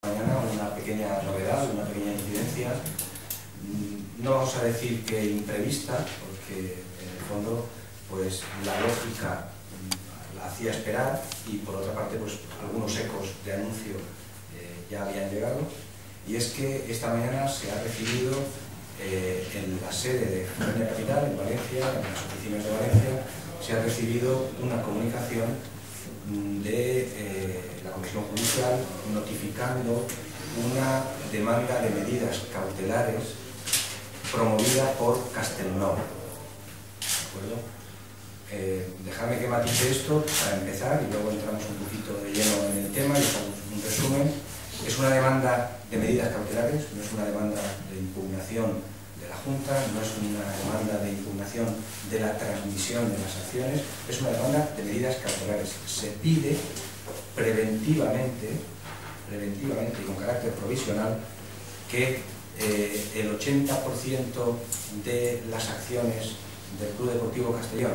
Mañana una pequeña novedad, una pequeña incidencia, no vamos a decir que imprevista, porque en el fondo pues la lógica la hacía esperar y por otra parte pues algunos ecos de anuncio ya habían llegado, y es que esta mañana se ha recibido en la sede de España Capital, en Valencia, en las oficinas de Valencia, se ha recibido una comunicación de la Comisión Judicial notificando una demanda de medidas cautelares promovida por Castelnau. ¿De acuerdo? Dejadme que matice esto para empezar y luego entramos un poquito de lleno en el tema y hacemos un resumen. Es una demanda de medidas cautelares, no es una demanda de impugnación de la Junta, no es una demanda de impugnación de la transmisión de las acciones, es una demanda de medidas cautelares. Se pide preventivamente y con carácter provisional que el 80% de las acciones del Club Deportivo Castellón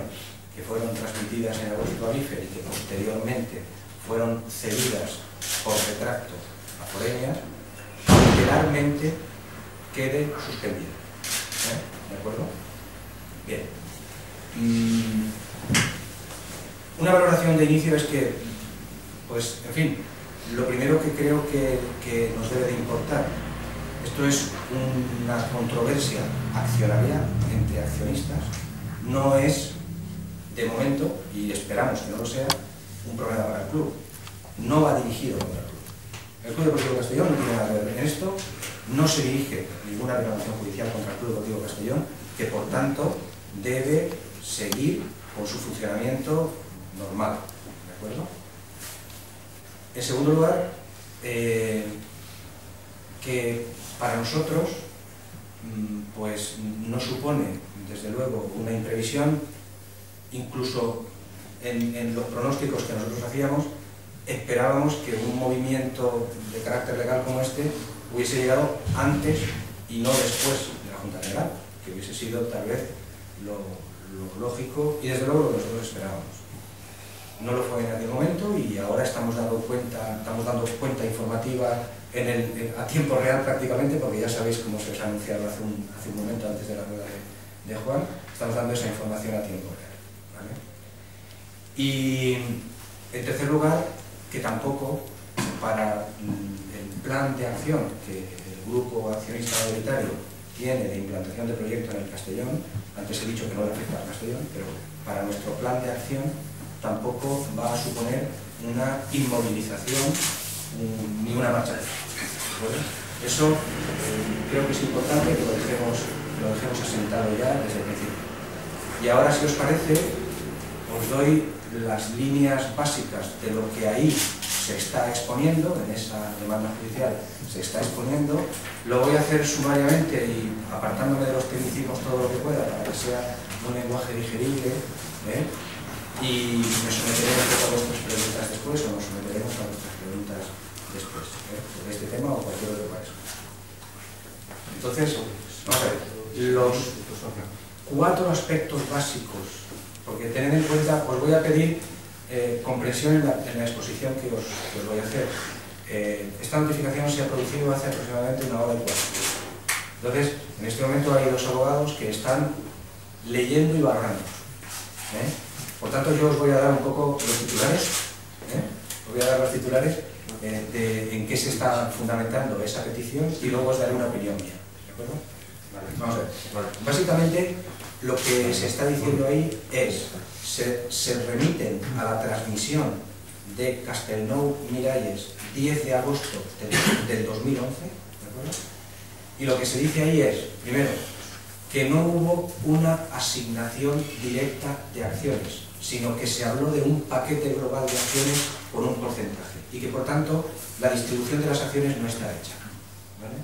que fueron transmitidas en agosto a Lifer y que posteriormente fueron cedidas por retracto a Foreña, literalmente quede suspendida. ¿De acuerdo? Bien. Una valoración de inicio es que, pues, en fin, lo primero que creo que nos debe de importar, esto es una controversia accionaria entre accionistas, no es, de momento, y esperamos que no lo sea, un problema para el club. No va dirigido contra el club. El Club Deportivo Castellón no tiene nada que ver en esto, no se dirige ninguna reclamación judicial contra el Club Deportivo Castellón, que por tanto debe seguir con su funcionamiento normal. ¿De acuerdo? En segundo lugar, que para nosotros pues no supone, desde luego, una imprevisión, incluso en los pronósticos que nosotros hacíamos, esperábamos que un movimiento de carácter legal como este hubiese llegado antes y no después de la Junta General, que hubiese sido tal vez lo lógico y desde luego lo que nosotros esperábamos. No lo fue en aquel momento y ahora estamos dando cuenta informativa a tiempo real prácticamente, porque ya sabéis, como se os ha anunciado hace un momento antes de la rueda de Juan, estamos dando esa información a tiempo real. ¿Vale? Y en tercer lugar, que tampoco para el plan de acción que el grupo accionista mayoritario tiene de implantación de proyecto en el Castellón, antes he dicho que no le afecta al Castellón, pero para nuestro plan de acción tampoco va a suponer una inmovilización ni una marcha atrás. Eso creo que es importante que lo dejemos asentado ya desde el principio. Y ahora, si os parece, os doy las líneas básicas de lo que ahí se está exponiendo, en esa demanda judicial se está exponiendo. Lo voy a hacer sumariamente y apartándome de los tecnicismos todo lo que pueda para que sea un lenguaje digerible, y me someteremos a vuestras preguntas después, o nos someteremos a vuestras preguntas después, sobre este tema o cualquier otro para eso. Entonces, vamos a ver, los 4 aspectos básicos, porque tened en cuenta, os voy a pedir comprensión en la exposición que os voy a hacer. Esta notificación se ha producido hace aproximadamente 1 hora y cuarto. Entonces, en este momento hay 2 abogados que están leyendo y barrando. Por tanto, yo os voy a dar un poco los titulares, os voy a dar los titulares de en qué se está fundamentando esa petición y luego os daré una opinión mía. ¿De acuerdo? Vale. Vamos a ver. Vale. Básicamente, lo que se está diciendo ahí es se remiten a la transmisión de Castelnau Miralles 10 de agosto del 2011, ¿de acuerdo? Y lo que se dice ahí es, primero, que no hubo una asignación directa de acciones, sino que se habló de un paquete global de acciones con un porcentaje y que por tanto la distribución de las acciones no está hecha. ¿Vale?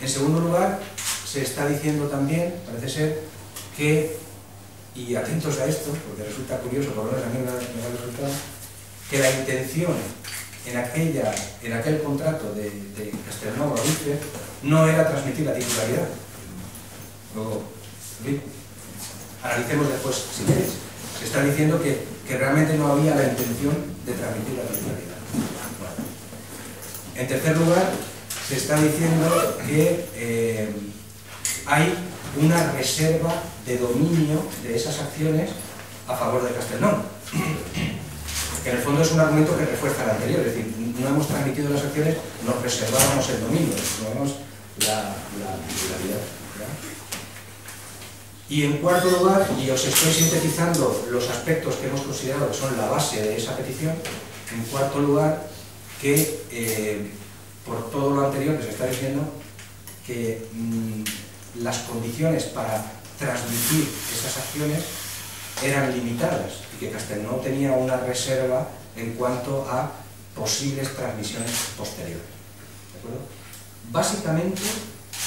En segundo lugar, se está diciendo también, parece ser, que, y atentos a esto, porque resulta curioso, por lo menos a mí me ha resultado, que la intención en aquel contrato de Castelnau a Lifer no era transmitir la titularidad. Luego, analicemos después, si queréis. Se está diciendo que realmente no había la intención de transmitir la titularidad. Bueno. En tercer lugar, se está diciendo que hay una reserva de dominio de esas acciones a favor de Castellón. Que en el fondo es un argumento que refuerza el anterior, es decir, no hemos transmitido las acciones, nos reservábamos el dominio, reservábamos la titularidad. Y en cuarto lugar, y os estoy sintetizando los aspectos que hemos considerado que son la base de esa petición, en cuarto lugar, que por todo lo anterior que se está diciendo, que las condiciones para transmitir esas acciones eran limitadas y que Castellón tenía una reserva en cuanto a posibles transmisiones posteriores. ¿De acuerdo? Básicamente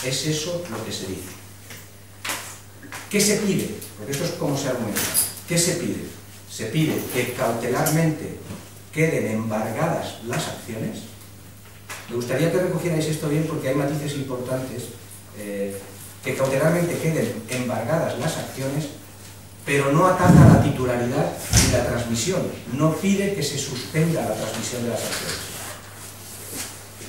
es eso lo que se dice. ¿Qué se pide? Porque esto es como se argumenta. ¿Qué se pide? Se pide que cautelarmente queden embargadas las acciones. Me gustaría que recogierais esto bien porque hay matices importantes. Que cautelarmente queden embargadas las acciones, pero no ataca la titularidad ni la transmisión. No pide que se suspenda la transmisión de las acciones.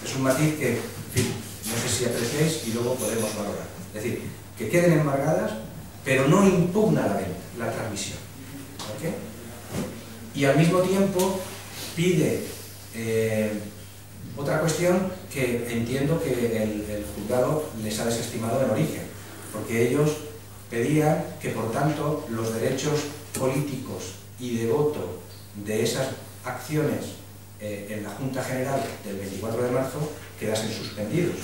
Es un matiz que, en fin, no sé si apreciáis y luego podemos valorar. Es decir, que queden embargadas, pero no impugna la transmisión. ¿Okay? Y al mismo tiempo pide otra cuestión que entiendo que el juzgado les ha desestimado en origen, porque ellos pedían que, por tanto, los derechos políticos y de voto de esas acciones en la Junta General del 24 de marzo quedasen suspendidos.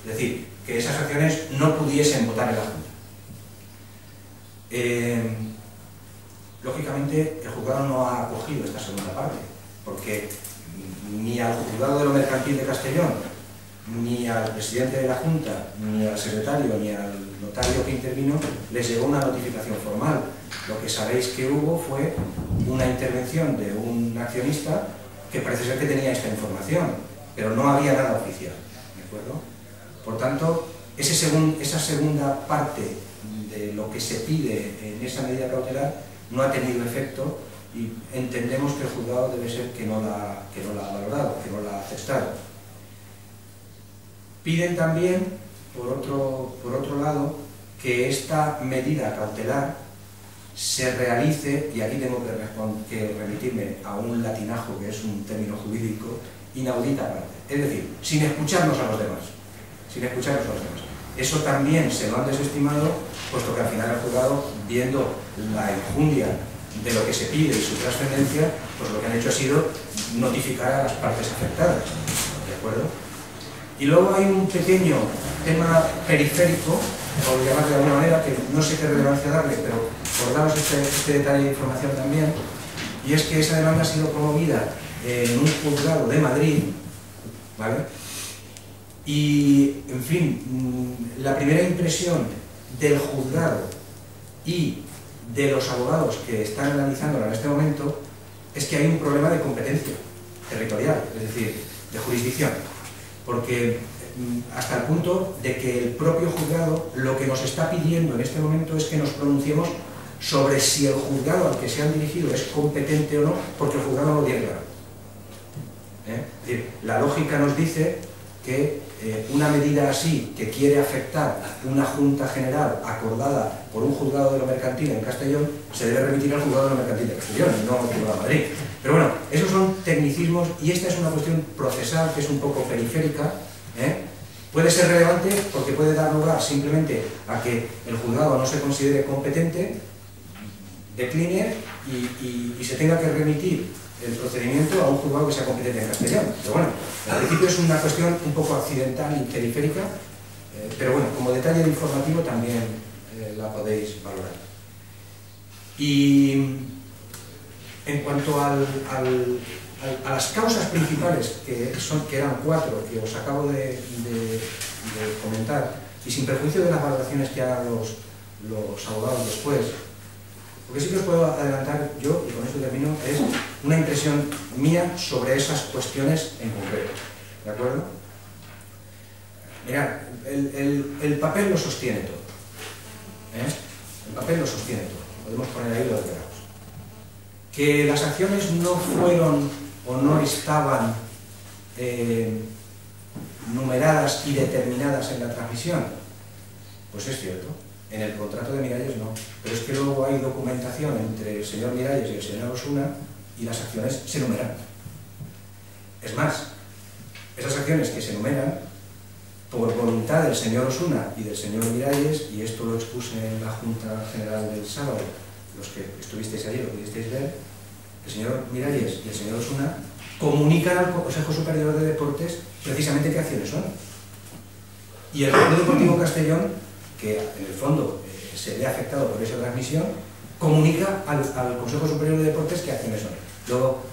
Es decir, que esas acciones no pudiesen votar en la Junta. Lógicamente, el juzgado no ha acogido esta segunda parte, porque ni al juzgado de lo mercantil de Castellón, ni al presidente de la Junta, ni al secretario, ni al notario que intervino, les llegó una notificación formal. Lo que sabéis que hubo fue una intervención de un accionista que parece ser que tenía esta información, pero no había nada oficial. ¿De acuerdo? Por tanto, esa segunda parte de lo que se pide en esa medida cautelar no ha tenido efecto y entendemos que el juzgado debe ser que no la ha valorado, que no la ha aceptado. Piden también, por otro lado, que esta medida cautelar se realice, y aquí tengo que remitirme a un latinajo que es un término jurídico, inaudita parte. Es decir, sin escucharnos a los demás. Sin escucharnos a los demás. Eso también se lo han desestimado, puesto que al final el juzgado, viendo la enjundia de lo que se pide y su trascendencia, pues lo que han hecho ha sido notificar a las partes afectadas. ¿De acuerdo? Y luego hay un pequeño tema periférico, por llamarlo de alguna manera, que no sé qué relevancia darle, pero por daros este detalle de información también, y es que esa demanda ha sido promovida en un juzgado de Madrid, ¿vale? Y, en fin, la primera impresión del juzgado y de los abogados que están analizándola en este momento es que hay un problema de competencia territorial, es decir, de jurisdicción, porque hasta el punto de que el propio juzgado lo que nos está pidiendo en este momento es que nos pronunciemos sobre si el juzgado al que se han dirigido es competente o no, porque el juzgado no lo tiene claro. Es decir, la lógica nos dice que una medida así, que quiere afectar una Junta General acordada por un juzgado de lo mercantil en Castellón, se debe remitir al juzgado de lo mercantil de Castellón, no al juzgado de Madrid. Pero bueno, esos son tecnicismos y esta es una cuestión procesal que es un poco periférica. Puede ser relevante porque puede dar lugar simplemente a que el juzgado no se considere competente, decline y se tenga que remitir el procedimiento a un juzgado que sea competente en Castellón. Pero bueno, al principio es una cuestión un poco accidental y periférica, pero bueno, como detalle informativo también la podéis valorar. Y en cuanto a las causas principales, que eran 4, que os acabo de comentar, y sin perjuicio de las valoraciones que hagan los abogados después, lo que sí que os puedo adelantar yo, y con esto termino, es una impresión mía sobre esas cuestiones en concreto. ¿De acuerdo? Mirad, el papel lo sostiene todo. El papel lo sostiene todo. Podemos poner ahí los grados. Que las acciones no fueron o no estaban numeradas y determinadas en la transmisión. Pues es cierto, en el contrato de Miralles no, pero es que luego hay documentación entre el señor Miralles y el señor Osuna y las acciones se numeran. Es más, esas acciones que se numeran por voluntad del señor Osuna y del señor Miralles, y esto lo expuse en la Junta General del sábado, los que estuvisteis allí lo pudisteis ver, el señor Miralles y el señor Osuna comunican al Consejo Superior de Deportes precisamente qué acciones son. Y el Club Deportivo Castellón, que en el fondo se ve afectado por esa transmisión, comunica al Consejo Superior de Deportes qué acciones son. Luego,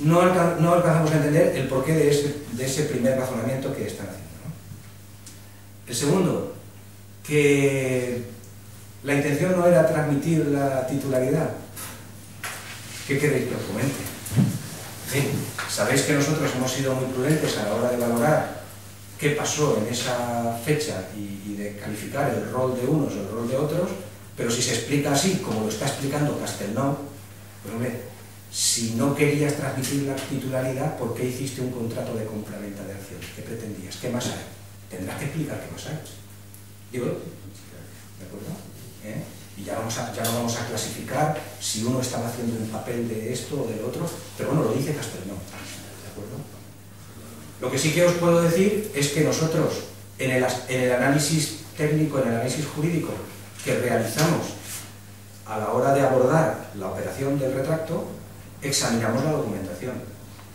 no alcanzamos a entender el porqué de ese primer razonamiento que están haciendo, ¿no? El segundo, que la intención no era transmitir la titularidad. ¿Qué queréis que os comente? En fin, sabéis que nosotros hemos sido muy prudentes a la hora de valorar qué pasó en esa fecha y de calificar el rol de unos o el rol de otros, pero si se explica así, como lo está explicando Castelnau, pues hombre, si no querías transmitir la titularidad, ¿por qué hiciste un contrato de compra-venta de acciones? ¿Qué pretendías? ¿Qué más hay? Tendrás que explicar qué más hay. Digo, ¿de acuerdo? Y ya no vamos a clasificar si uno estaba haciendo un papel de esto o del otro, pero bueno, lo dice Castelnau, ¿de acuerdo? Lo que sí que os puedo decir es que nosotros, en el análisis técnico, en el análisis jurídico que realizamos a la hora de abordar la operación del retracto, examinamos la documentación.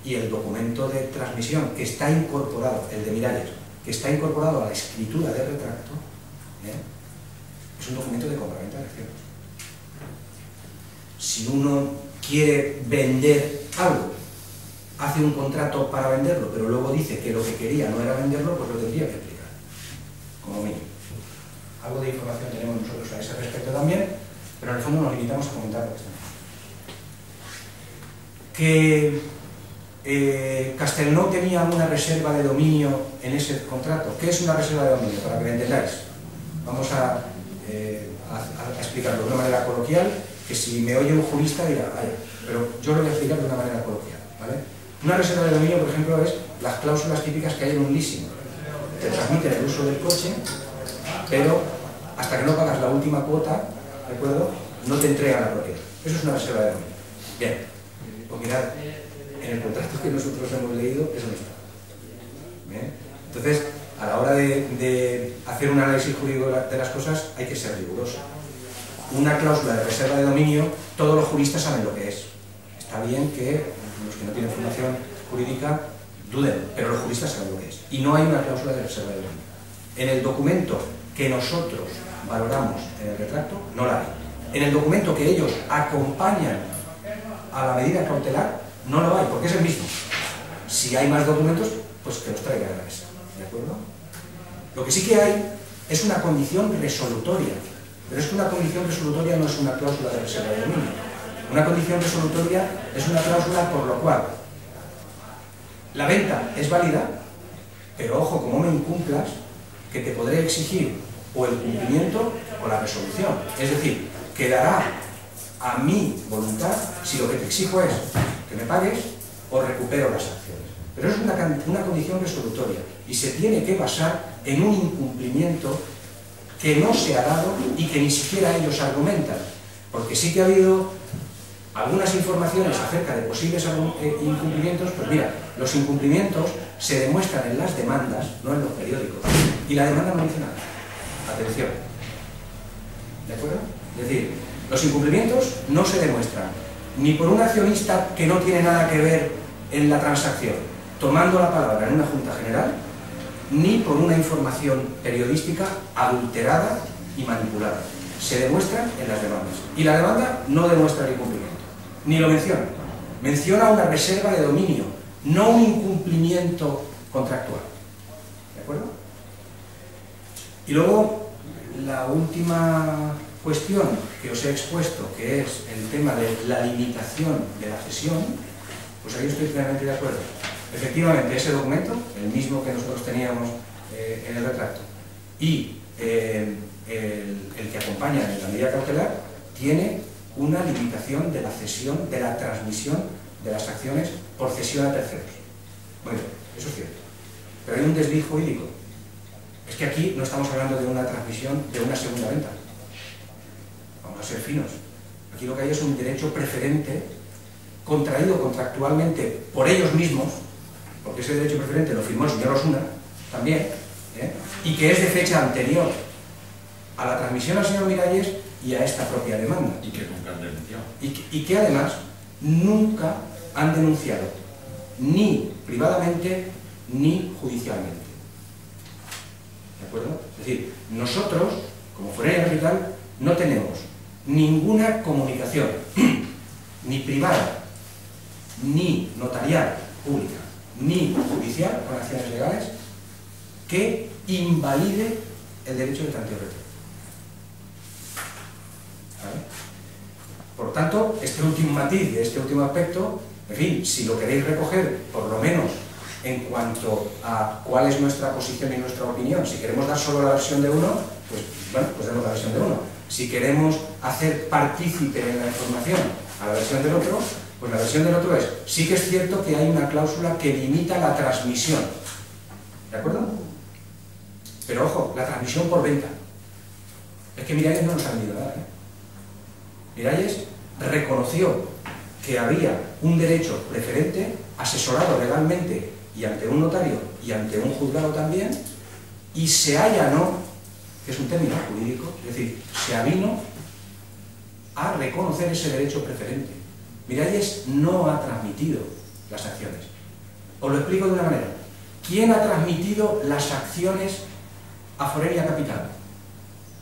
Y el documento de transmisión que está incorporado, el de Miralles, que está incorporado a la escritura del retracto, es un documento de compraventa de acciones. Si uno quiere vender algo, hace un contrato para venderlo, pero luego dice que lo que quería no era venderlo, pues lo tendría que explicar, como mínimo. Algo de información tenemos nosotros a ese respecto también, pero en el fondo nos limitamos a comentar lo que está. Que Castelnau tenía una reserva de dominio en ese contrato. ¿Qué es una reserva de dominio? Para que me entendáis. Vamos a explicarlo de una manera coloquial, que si me oye un jurista dirá, vaya, pero yo lo voy a explicar de una manera coloquial, ¿vale? Una reserva de dominio, por ejemplo, es las cláusulas típicas que hay en un leasing. Te transmiten el uso del coche, pero hasta que no pagas la última cuota, ¿de acuerdo?, no te entregan la propiedad. Eso es una reserva de dominio. Bien, pues mirad, en el contrato que nosotros hemos leído, eso no está. ¿Bien? Entonces, a la hora de hacer un análisis jurídico de las cosas, hay que ser riguroso. Una cláusula de reserva de dominio, todos los juristas saben lo que es. Está bien que los que no tienen formación jurídica duden, pero los juristas saben lo que es. Y no hay una cláusula de reserva de dominio. En el documento que nosotros valoramos en el retracto, no la hay. En el documento que ellos acompañan a la medida cautelar, no lo hay, porque es el mismo. Si hay más documentos, pues que los traigan a la mesa. ¿De acuerdo? Lo que sí que hay es una condición resolutoria, pero es que una condición resolutoria no es una cláusula de reserva de dominio. Una condición resolutoria es una cláusula por lo cual la venta es válida, pero ojo, como me incumplas, que te podré exigir o el cumplimiento o la resolución. Es decir, quedará a mi voluntad si lo que te exijo es que me pagues o recupero las acciones. Pero es una condición resolutoria y se tiene que basar en un incumplimiento que no se ha dado y que ni siquiera ellos argumentan. Porque sí que ha habido algunas informaciones acerca de posibles incumplimientos. Pues mira, los incumplimientos se demuestran en las demandas, no en los periódicos. Y la demanda no dice nada. Atención. ¿De acuerdo? Es decir, los incumplimientos no se demuestran ni por un accionista que no tiene nada que ver en la transacción, tomando la palabra en una junta general, ni por una información periodística adulterada y manipulada. Se demuestran en las demandas. Y la demanda no demuestra el incumplimiento, ni lo menciona. Menciona una reserva de dominio, no un incumplimiento contractual. ¿De acuerdo? Y luego, la última cuestión que os he expuesto, que es el tema de la limitación de la cesión, pues ahí estoy plenamente de acuerdo. Efectivamente, ese documento, el mismo que nosotros teníamos en el retracto, y el que acompaña en la medida cautelar, tiene una limitación de la cesión, de la transmisión de las acciones por cesión a terceros. Bueno, eso es cierto. pero hay un desliz jurídico. Es que aquí no estamos hablando de una transmisión de una segunda venta. Vamos a ser finos. Aquí lo que hay es un derecho preferente contraído contractualmente por ellos mismos, porque ese derecho preferente lo firmó el señor Osuna también, y que es de fecha anterior a la transmisión al señor Miralles y a esta propia demanda. Y que nunca han denunciado. Y que además nunca han denunciado, ni privadamente ni judicialmente. ¿De acuerdo? Es decir, nosotros, como Foreña Capital, no tenemos ninguna comunicación, ni privada, ni notarial, pública, ni judicial, con acciones legales, que invalide el derecho de tanteo retorno. ¿Vale? Por tanto, este último matiz de este último aspecto, en fin, si lo queréis recoger, por lo menos en cuanto a cuál es nuestra posición y nuestra opinión, si queremos dar solo la versión de uno, pues bueno, pues demos la versión de uno. Si queremos hacer partícipe en la información a la versión del otro, pues la versión del otro es, sí que es cierto que hay una cláusula que limita la transmisión, ¿de acuerdo? Pero ojo, la transmisión por venta. Es que Miralles no nos ha vendido nada, Miralles reconoció que había un derecho preferente, asesorado legalmente y ante un notario y ante un juzgado también, y se allanó, que es un término jurídico, es decir, se avino a reconocer ese derecho preferente. Miralles no ha transmitido las acciones. Os lo explico de una manera. ¿Quién ha transmitido las acciones a Foreña Capital?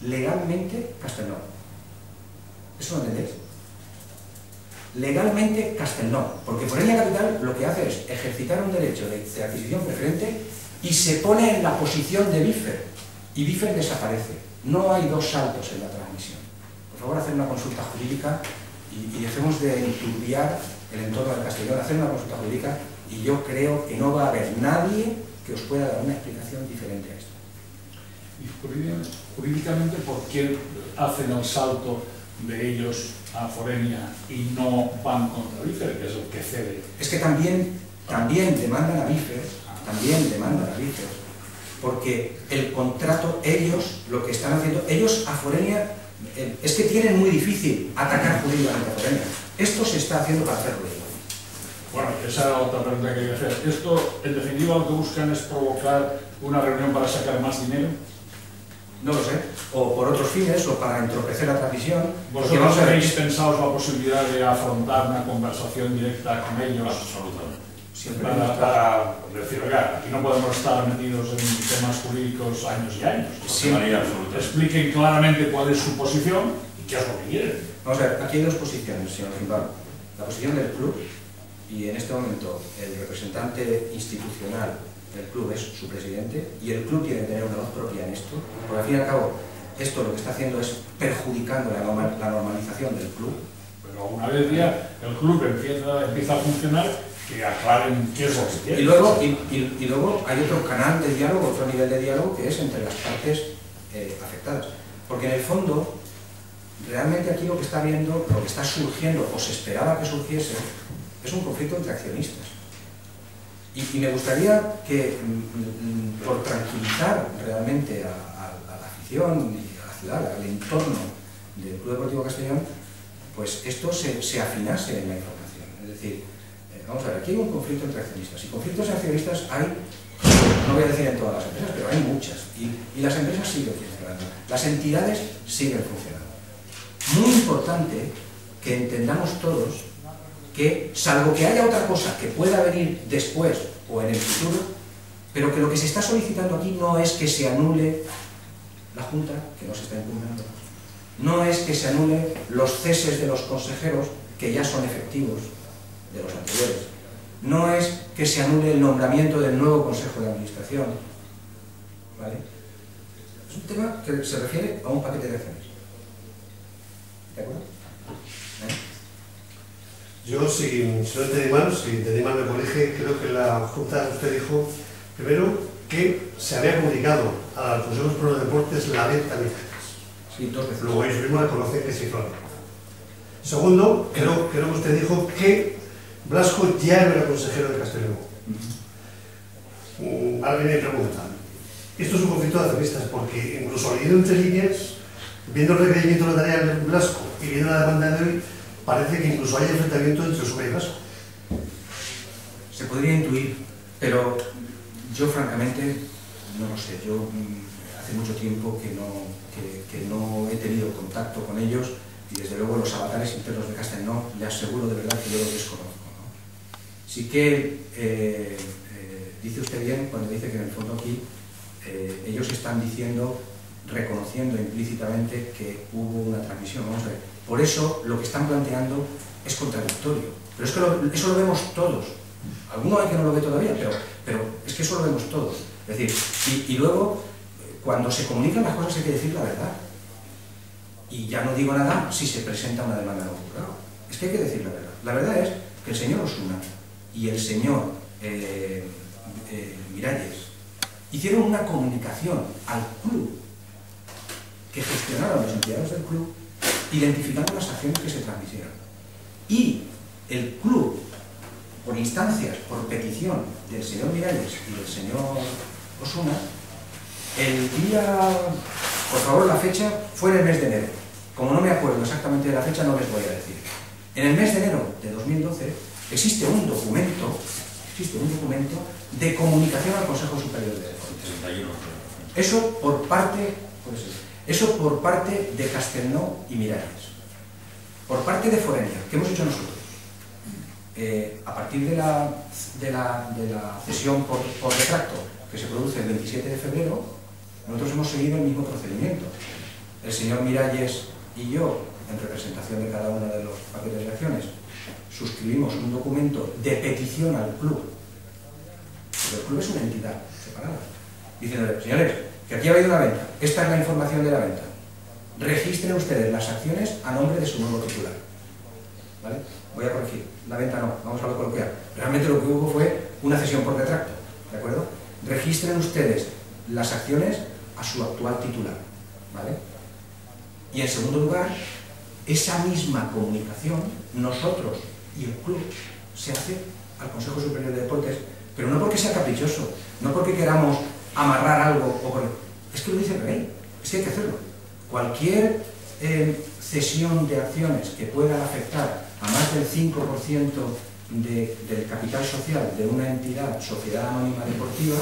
Legalmente, Castelnau. ¿Eso lo entendéis? Legalmente, Castelnau. Porque Foreña Capital lo que hace es ejercitar un derecho de adquisición preferente y se pone en la posición de Biffer. Y Biffer desaparece. No hay dos saltos en la transmisión. Por favor, hacer una consulta jurídica y dejemos de enturbiar el entorno del Castellón. Hacer una consulta jurídica y yo creo que no va a haber nadie que os pueda dar una explicación diferente a esto. Y jurídicamente, ¿por qué hacen el salto de ellos a Foreña y no van contra Biffer, que es el que cede? Es que también demandan a Biffer, porque el contrato, ellos, lo que están haciendo, ellos a Foreña, es que tienen muy difícil atacar jurídicamente a Foreña. Esto se está haciendo para hacer ruido. Bueno, esa era otra pregunta que quería hacer. ¿Esto, en definitiva, lo que buscan es provocar una reunión para sacar más dinero? No lo sé, o por otros fines, o para entorpecer la transmisión. ¿Vosotros habéis pensado la posibilidad de afrontar una conversación directa con ellos? Absolutamente. Siempre Para decir, oiga, aquí no podemos estar metidos en temas jurídicos años y años. Sí, absolutamente. Expliquen claramente cuál es su posición y qué es lo que quieren. Vamos a ver, aquí hay dos posiciones, señor Gimbal. La posición del club, y en este momento el representante institucional del club es su presidente, y el club tiene que tener una voz propia en esto, porque al fin y al cabo, esto lo que está haciendo es perjudicando la normalización del club. Pero una vez ya el club empieza a funcionar, que aclaren qué es lo que quieren. Y luego hay otro canal de diálogo, otro nivel de diálogo, que es entre las partes afectadas. Porque en el fondo, realmente aquí lo que está viendo, lo que está surgiendo, o se esperaba que surgiese, es un conflicto entre accionistas. Y me gustaría que, por tranquilizar realmente a la afición, a la ciudad, al entorno del Club Deportivo Castellón, pues esto se afinase en la información. Es decir, vamos a ver, aquí hay un conflicto entre accionistas. Y conflictos entre accionistas hay, no voy a decir en todas las empresas, pero hay muchas. Y las empresas siguen funcionando. Las entidades siguen funcionando. Muy importante que entendamos todos que, salvo que haya otra cosa que pueda venir después o en el futuro, pero que lo que se está solicitando aquí no es que se anule la Junta, que no se está impugnando, no es que se anule los ceses de los consejeros, que ya son efectivos de los anteriores, no es que se anule el nombramiento del nuevo Consejo de Administración, ¿vale? Es un tema que se refiere a un paquete de acciones. ¿De acuerdo? Yo, si no entendí mal, me corrige, creo que la Junta, usted dijo, primero, que se había comunicado a los consejos por los deportes la venta de licencias. Sí, 2 veces. Luego ellos mismos reconocen que sí, claro. Segundo, creo que usted dijo que Blasco ya era consejero de Castellón. ahora viene mi pregunta. Esto es un conflicto de accionistas, porque incluso leyendo entre líneas, viendo el requerimiento de la tarea del Blasco y viendo la demanda de hoy, parece que incluso hay enfrentamiento entre Osuna y Blasco. Se podría intuir, pero yo francamente no lo sé. Yo hace mucho tiempo que no he tenido contacto con ellos y desde luego los avatares internos de Castelnau le aseguro de verdad que yo los desconozco, ¿no? Sí que dice usted bien cuando dice que en el fondo aquí ellos están diciendo, reconociendo implícitamente que hubo una transmisión. Vamos a ver, por eso lo que están planteando es contradictorio, pero es que eso lo vemos todos. Alguno hay que no lo ve todavía, pero es que eso lo vemos todos. Es decir, y luego, cuando se comunican las cosas hay que decir la verdad. Y ya no digo nada si se presenta una demanda en el juzgado. Es que hay que decir la verdad. La verdad es que el señor Osuna y el señor Miralles hicieron una comunicación al club que gestionaron los empleados del club, identificando las acciones que se transmitieron. Y el club, por instancias, por petición del señor Miralles y del señor Osuna, el día, por favor, la fecha fue en el mes de enero. Como no me acuerdo exactamente de la fecha, no les voy a decir. En el mes de enero de 2012 existe un documento de comunicación al Consejo Superior de Deportes. 61. Eso por parte de Castelnau y Miralles. Por parte de Forenia, ¿qué hemos hecho nosotros? A partir de la cesión por retracto que se produce el 27 de febrero, nosotros hemos seguido el mismo procedimiento. El señor Miralles y yo, en representación de cada uno de los paquetes de acciones, suscribimos un documento de petición al club, pero el club es una entidad separada, diciéndole, señores, que aquí ha habido una venta, esta es la información de la venta, registren ustedes las acciones a nombre de su nuevo titular. ¿Vale? Voy a corregir, la venta no, vamos a lo coloquial. Realmente lo que hubo fue una cesión por retracto, ¿de acuerdo? Registren ustedes las acciones a su actual titular, ¿vale? Y en segundo lugar, esa misma comunicación, nosotros y el club, se hace al Consejo Superior de Deportes, pero no porque sea caprichoso, no porque queramos amarrar algo, es que lo dice el ley, es que hay que hacerlo. Cualquier cesión de acciones que pueda afectar a más del 5% del capital social de una entidad, sociedad anónima deportiva,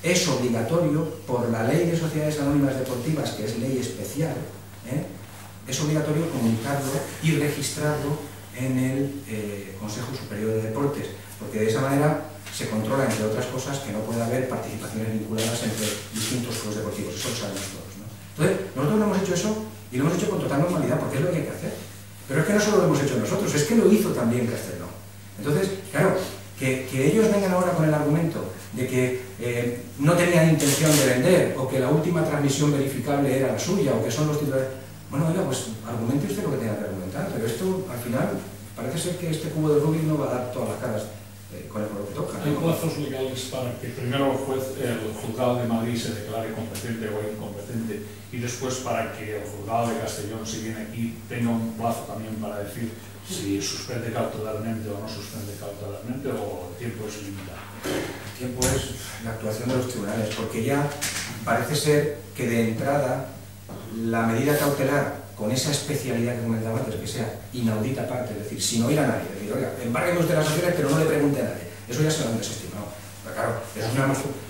es obligatorio por la Ley de Sociedades Anónimas Deportivas, que es ley especial, es obligatorio comunicarlo y registrarlo en el Consejo Superior de Deportes, porque de esa manera se controla, entre otras cosas, que no pueda haber participaciones vinculadas entre distintos clubes deportivos. Eso lo sabemos todos, ¿no? Entonces, nosotros no hemos hecho eso y lo hemos hecho con total normalidad, porque es lo que hay que hacer. Pero es que no solo lo hemos hecho nosotros, es que lo hizo también Castelnau. Entonces, claro, que ellos vengan ahora con el argumento de que no tenían intención de vender, o que la última transmisión verificable era la suya, o que son los titulares. Bueno, oiga, pues argumente usted lo que tenga que argumentar, pero esto, al final, parece ser que este cubo de Rubik no va a dar todas las caras con el que toca. Hay plazos legales para que primero el juzgado de Madrid se declare competente o incompetente, y después para que el juzgado de Castellón, si viene aquí, tenga un plazo también para decir si suspende cautelarmente o no suspende cautelarmente, o el tiempo es limitado. El tiempo es la actuación de los tribunales, porque ya parece ser que de entrada la medida cautelar, con esa especialidad que comentaba antes, que sea inaudita aparte, es decir, sin oír a nadie, decir, oiga, embargue usted las acciones, pero no le pregunte a nadie, eso ya se lo han desestimado. Pero claro,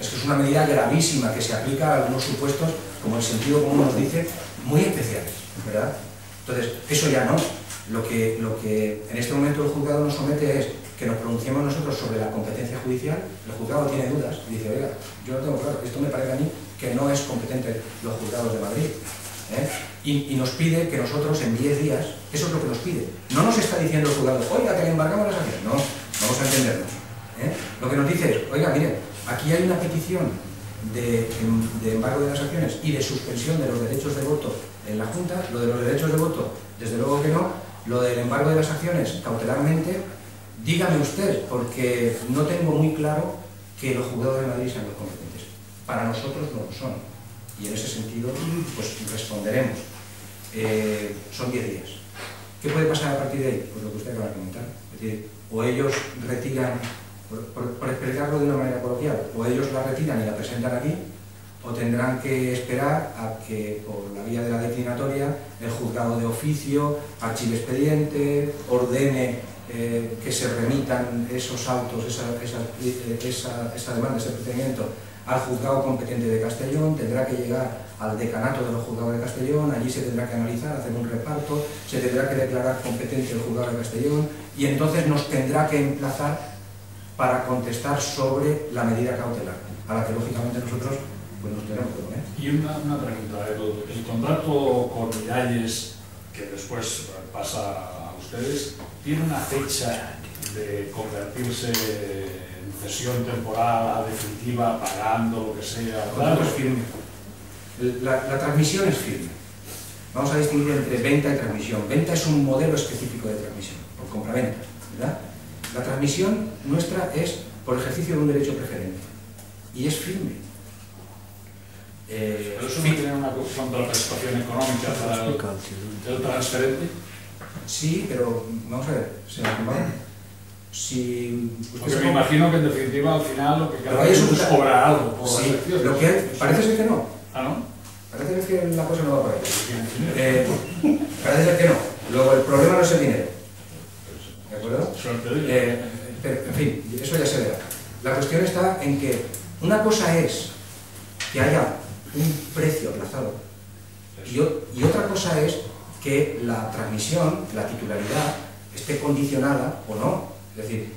es que es una medida gravísima que se aplica a algunos supuestos, como el sentido común nos dice, muy especiales, ¿verdad? Entonces, eso ya no. Lo que en este momento el juzgado nos somete es que nos pronunciemos nosotros sobre la competencia judicial. El juzgado tiene dudas y dice, oiga, yo no tengo claro, esto me parece a mí que no es competente los juzgados de Madrid. Y nos pide que nosotros en 10 días, eso es lo que nos pide. No nos está diciendo el juzgado, oiga, que le embargamos las acciones. No, vamos a entendernos. Lo que nos dice es, oiga, miren, aquí hay una petición de embargo de las acciones y de suspensión de los derechos de voto en la Junta. Lo de los derechos de voto, desde luego que no. Lo del embargo de las acciones, cautelarmente, dígame usted, porque no tengo muy claro que los juzgados de Madrid sean los competentes. Para nosotros no lo son. Y en ese sentido, pues responderemos. Son 10 días. ¿Qué puede pasar a partir de ahí? Pues lo que usted acaba de comentar. Es decir, o ellos retiran por explicarlo de una manera coloquial, o ellos la retiran y la presentan aquí, o tendrán que esperar a que, por la vía de la declinatoria, el juzgado de oficio archive expediente, ordene que se remitan esos autos, esa demanda, ese procedimiento, al juzgado competente de Castellón, tendrá que llegar al decanato de los juzgados de Castellón, allí se tendrá que analizar, hacer un reparto, se tendrá que declarar competente el juzgado de Castellón y entonces nos tendrá que emplazar para contestar sobre la medida cautelar, a la que lógicamente nosotros pues, nos tenemos que poner. Y una pregunta, el contrato con Miralles, que después pasa a ustedes, ¿tiene una fecha de convertirse en cesión temporal a definitiva, pagando lo que sea? El contrato es firme. La transmisión es firme. Vamos a distinguir entre venta y transmisión. Venta es un modelo específico de transmisión, por compraventa, ¿verdad? La transmisión nuestra es por ejercicio de un derecho preferente y es firme. ¿Pero eso no tiene una contraprestación económica para el transferente? Sí, pero vamos a ver, si porque me imagino que en definitiva al final lo que queda es cobrar algo por sí, la sección. Lo que parece ser que no. ¿Ah, no? Parece ser que la cosa no va por ahí. Parece ser que no. Luego el problema no es el dinero. ¿De acuerdo? Pero, en fin, eso ya se verá. La cuestión está en que una cosa es que haya un precio aplazado y otra cosa es que la transmisión, la titularidad, esté condicionada o no. Es decir,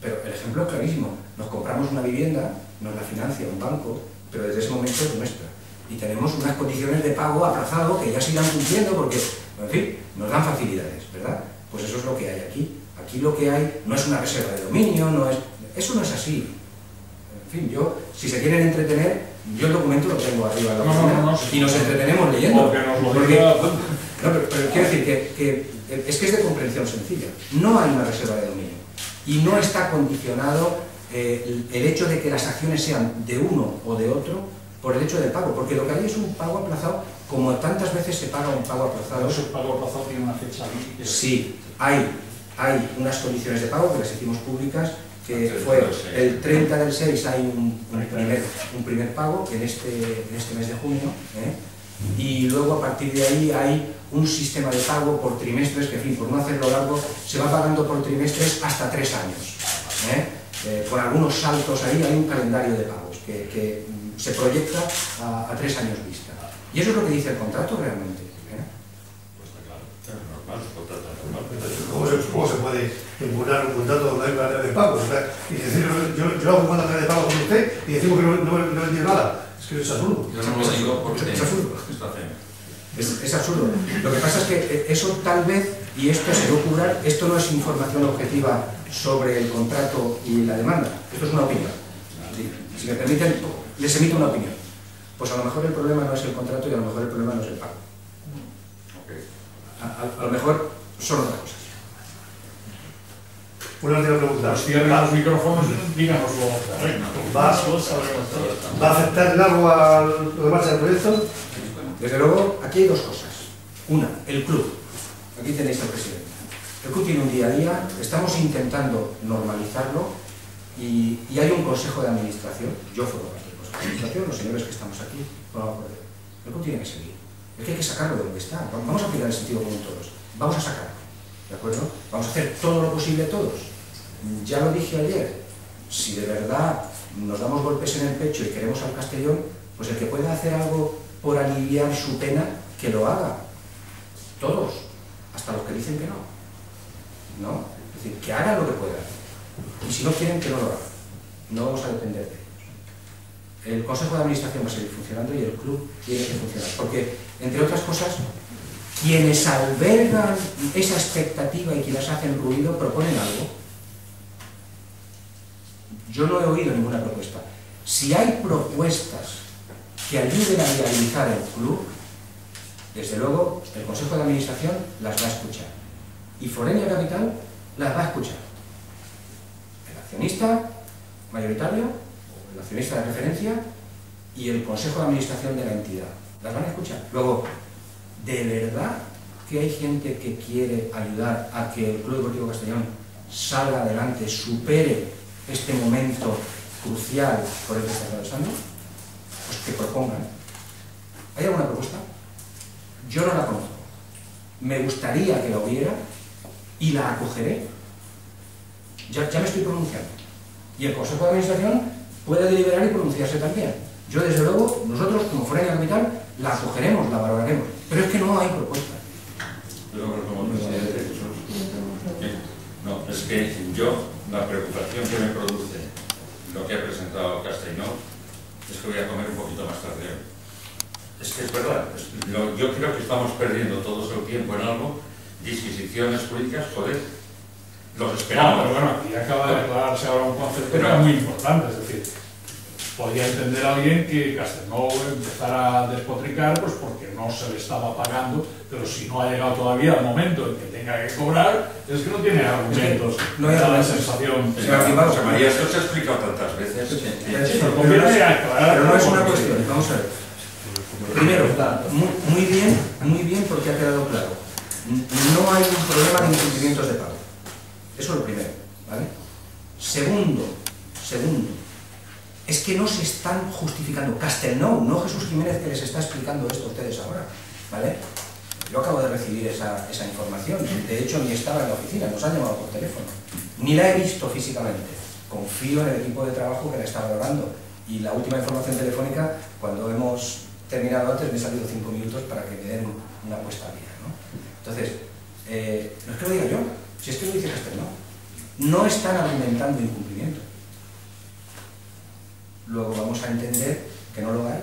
pero el ejemplo es clarísimo. Nos compramos una vivienda, nos la financia un banco, pero desde ese momento es nuestra. Y tenemos unas condiciones de pago aplazado que ya se irán cumpliendo porque, en fin, nos dan facilidades, ¿verdad? Pues eso es lo que hay aquí. Aquí lo que hay no es una reserva de dominio, eso no es así. En fin, si se quieren entretener, yo el documento lo tengo arriba de la oficina y nos entretenemos leyendo. Pero quiero decir que es de comprensión sencilla. No hay una reserva de dominio y no está condicionado el hecho de que las acciones sean de uno o de otro por el hecho del pago, porque lo que hay es un pago aplazado, como tantas veces se paga un pago aplazado. ¿Ese pago aplazado tiene una fecha límite? Sí, hay unas condiciones de pago que las hicimos públicas, que fue el 30 del 6 hay un primer pago en este mes de junio, y luego a partir de ahí hay un sistema de pago por trimestres, que en fin, por no hacerlo largo, se va pagando por trimestres hasta 3 años. Con algunos saltos ahí hay un calendario de pagos que se proyecta a 3 años vista. Y eso es lo que dice el contrato realmente. Pues está claro, es normal, es contrato normal. ¿Cómo se puede impugnar un contrato donde hay una ley de pagos? O sea, y decir, yo hago un contrato de pagos con usted y decimos que no he vendido nada. Es que es absurdo. Yo no lo digo porque es absurdo. Es absurdo. Lo que pasa es que eso tal vez, y esto se debe curar, esto no es información objetiva sobre el contrato y la demanda, esto es una opinión. Si me permiten, les emito una opinión. Pues a lo mejor el problema no es el contrato y a lo mejor el problema no es el pago. A lo mejor son otras cosas. Una última pregunta. Pues cierren los micrófonos, díganoslo. ¿Va a afectar en algo a lo demás del proyecto? Desde luego, aquí hay dos cosas. Una, el club. Aquí tenéis al presidente. El club tiene un día a día, estamos intentando normalizarlo y hay un consejo de administración. Yo formo parte del consejo de administración, los señores que estamos aquí formamos parte. El club tiene que seguir. Es que hay que sacarlo de donde está. Vamos a aplicar el sentido común todos. Vamos a sacarlo. ¿De acuerdo? Vamos a hacer todo lo posible todos. Ya lo dije ayer. Si de verdad nos damos golpes en el pecho y queremos al Castellón, pues el que pueda hacer algo por aliviar su pena, que lo haga. Todos. Hasta los que dicen que no. ¿No? Es decir, que hagan lo que puedan. Y si no quieren, que no lo hagan. No vamos a depender de ellos. El Consejo de Administración va a seguir funcionando y el club tiene que funcionar. Porque, entre otras cosas, quienes albergan esa expectativa y quienes hacen ruido proponen algo. Yo no he oído ninguna propuesta. Si hay propuestas que ayuden a viabilizar el club, desde luego el Consejo de Administración las va a escuchar. Y Forenia Capital las va a escuchar. El accionista mayoritario, el accionista de referencia y el Consejo de Administración de la entidad. Las van a escuchar. Luego, ¿de verdad que hay gente que quiere ayudar a que el Club Deportivo Castellón salga adelante, supere este momento crucial por el que está atravesando, pues que propongan. ¿Hay alguna propuesta? Yo no la conozco. Me gustaría que la hubiera y la acogeré. Ya me estoy pronunciando. Y el Consejo de Administración puede deliberar y pronunciarse también. Yo, desde luego, nosotros, como Foreña Capital, la acogeremos, la valoraremos. Pero es que no hay propuesta. Pero como presidente, no, es que yo, la preocupación que me produce lo que ha presentado Castellnou, es que voy a comer un poquito más tarde. Es que es verdad, yo creo que estamos perdiendo todos el tiempo en algo, disquisiciones jurídicas, joder, los esperamos. Pero bueno, aquí acaba de aclararse ahora un concepto que era muy importante, es decir, podía entender a alguien que Castellnou empezara a despotricar pues porque no se le estaba pagando, pero si no ha llegado todavía el momento en que tenga que cobrar, es que no tiene argumentos. No hay la argumentos. sensación. José María, esto se ha explicado tantas veces. Pero conviene aclarar. Pero no es una cuestión, vamos a ver. Primero, muy bien porque ha quedado claro. No hay un problema de incumplimientos de pago. Eso es lo primero, ¿vale? Segundo, es que no se están justificando. Castellnou, no Jesús Jiménez, que les está explicando esto a ustedes ahora, ¿vale? Yo acabo de recibir esa información, de hecho ni estaba en la oficina, nos han llamado por teléfono, ni la he visto físicamente. Confío en el equipo de trabajo que la está valorando, y la última información telefónica, cuando hemos terminado antes, me he salido 5 minutos para que me den una puesta al día, ¿no? Entonces, no es que lo diga yo, si es que lo dice Castellnou, no están argumentando incumplimiento. Luego vamos a entender que no lo hay,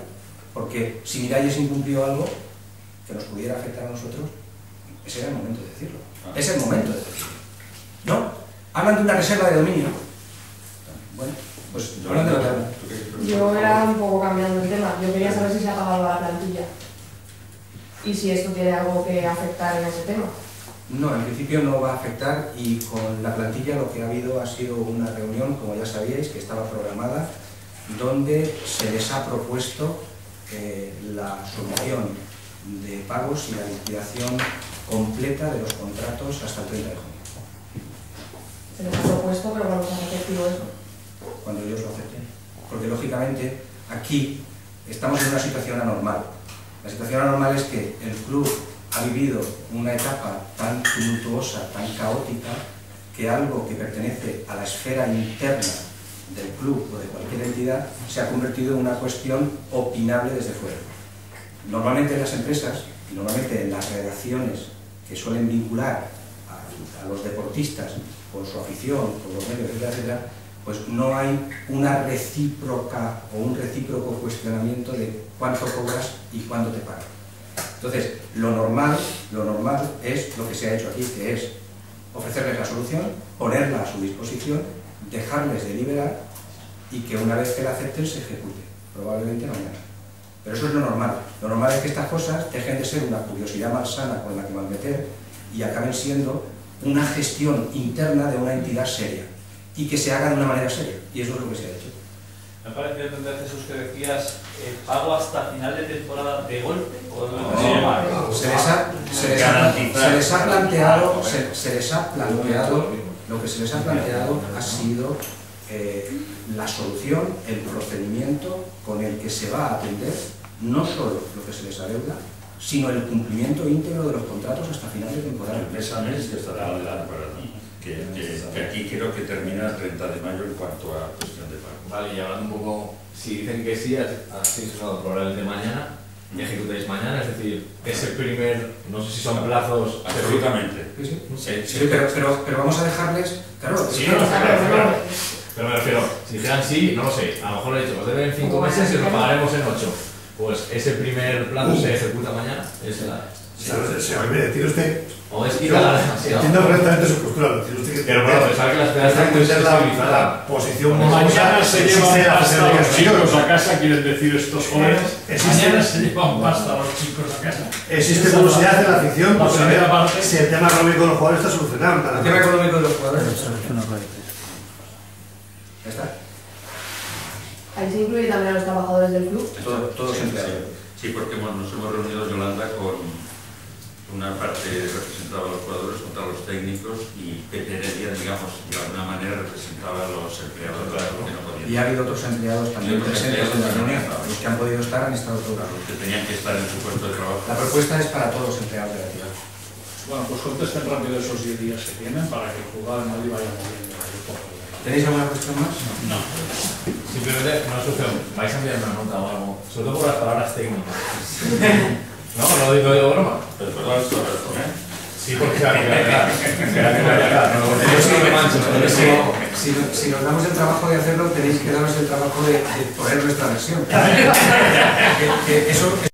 porque si Miralles incumplió algo que nos pudiera afectar a nosotros, ese era el momento de decirlo. Es el momento de decirlo. ¿No? Hablan de una reserva de dominio. Bueno, pues hablan de la... Yo era un poco cambiando el tema. Yo quería saber si se ha pagado la plantilla y si esto tiene algo que afectar en ese tema. No, en principio no va a afectar, y con la plantilla lo que ha habido ha sido una reunión, como ya sabíais, que estaba programada, donde se les ha propuesto la solución de pagos y la liquidación completa de los contratos hasta el 30 de junio. Se les ha propuesto, pero cuando se ha efectivo eso. Cuando ellos lo acepten. Porque lógicamente aquí estamos en una situación anormal. La situación anormal es que el club ha vivido una etapa tan tumultuosa, tan caótica, que algo que pertenece a la esfera interna del club o de cualquier entidad se ha convertido en una cuestión opinable desde fuera. Normalmente en las empresas, y normalmente en las redacciones que suelen vincular a los deportistas con su afición, con los medios, etcétera, etcétera, pues no hay una recíproca o un recíproco cuestionamiento de cuánto cobras y cuánto te pagan. Entonces, lo normal es lo que se ha hecho aquí, que es ofrecerles la solución, ponerla a su disposición, dejarles deliberar y que una vez que la acepten se ejecute, probablemente mañana. Pero eso es lo normal. Lo normal es que estas cosas dejen de ser una curiosidad malsana con la que malmeter y acaben siendo una gestión interna de una entidad seria, y que se haga de una manera seria, y eso es lo que se ha hecho. Me pareció entender, Jesús, que decías pago hasta final de temporada de golpe. Se les ha planteado, lo que se les ha planteado ha sido la solución, el procedimiento con el que se va a atender no solo lo que se les adeuda, sino el cumplimiento íntegro de los contratos hasta final de temporada. Mes a mes que estará de la temporada. Que aquí creo que termina el 30 de mayo en cuanto a cuestión de pago. Vale, y hablando un poco, si dicen que sí, así se va a probar el de mañana, y ejecutáis mañana, es decir, ese primer, no sé si son plazos... Absolutamente. Sí, pero vamos a dejarles... Claro, sí, no, claro. Pero me refiero, si dijeran sí, no lo sé, a lo mejor le he dicho, os deben 5 meses y os lo pagaremos en 8. Pues ese primer plazo se ejecuta mañana, es la... Se olvide, decir usted... O es quitar demasiado. Entiendo correctamente su postura, decir usted que... Pero bueno, pensar que las pedas están muy sensibilizadas. La posición Mañana se llevan pasta a los chicos chicos a casa, quieren decir estos jóvenes. Mañana se llevan pasta a los chicos a casa. Existe curiosidad en la afición, La por primera saber parte. si el tema económico de los jugadores está solucionado. El tema económico de los jugadores. Ya está. Ahí se incluye también a los trabajadores del club. Todos empleados. Sí, porque nos hemos reunido, Yolanda, con una parte representaba a los jugadores contra los técnicos y Pepe Heredia, digamos, de alguna manera representaba a los empleados que no podían. Y ha habido otros empleados también presentes en la reunión. Los que han podido estar han estado todos. Los que tenían que estar en su puesto de trabajo. La propuesta es para todos los empleados de la ciudad. Bueno, pues contesten rápido esos 10 días que tienen para que el juzgado de Madrid vaya moviendo. ¿Tenéis alguna cuestión más? No. Simplemente, no es vais a enviar una nota o algo, sobre todo por las palabras técnicas. No, lo digo de broma. Pero perdón, Sí, porque se va a quedar. Si nos damos el trabajo de hacerlo, tenéis que daros el trabajo de poner nuestra versión. Eso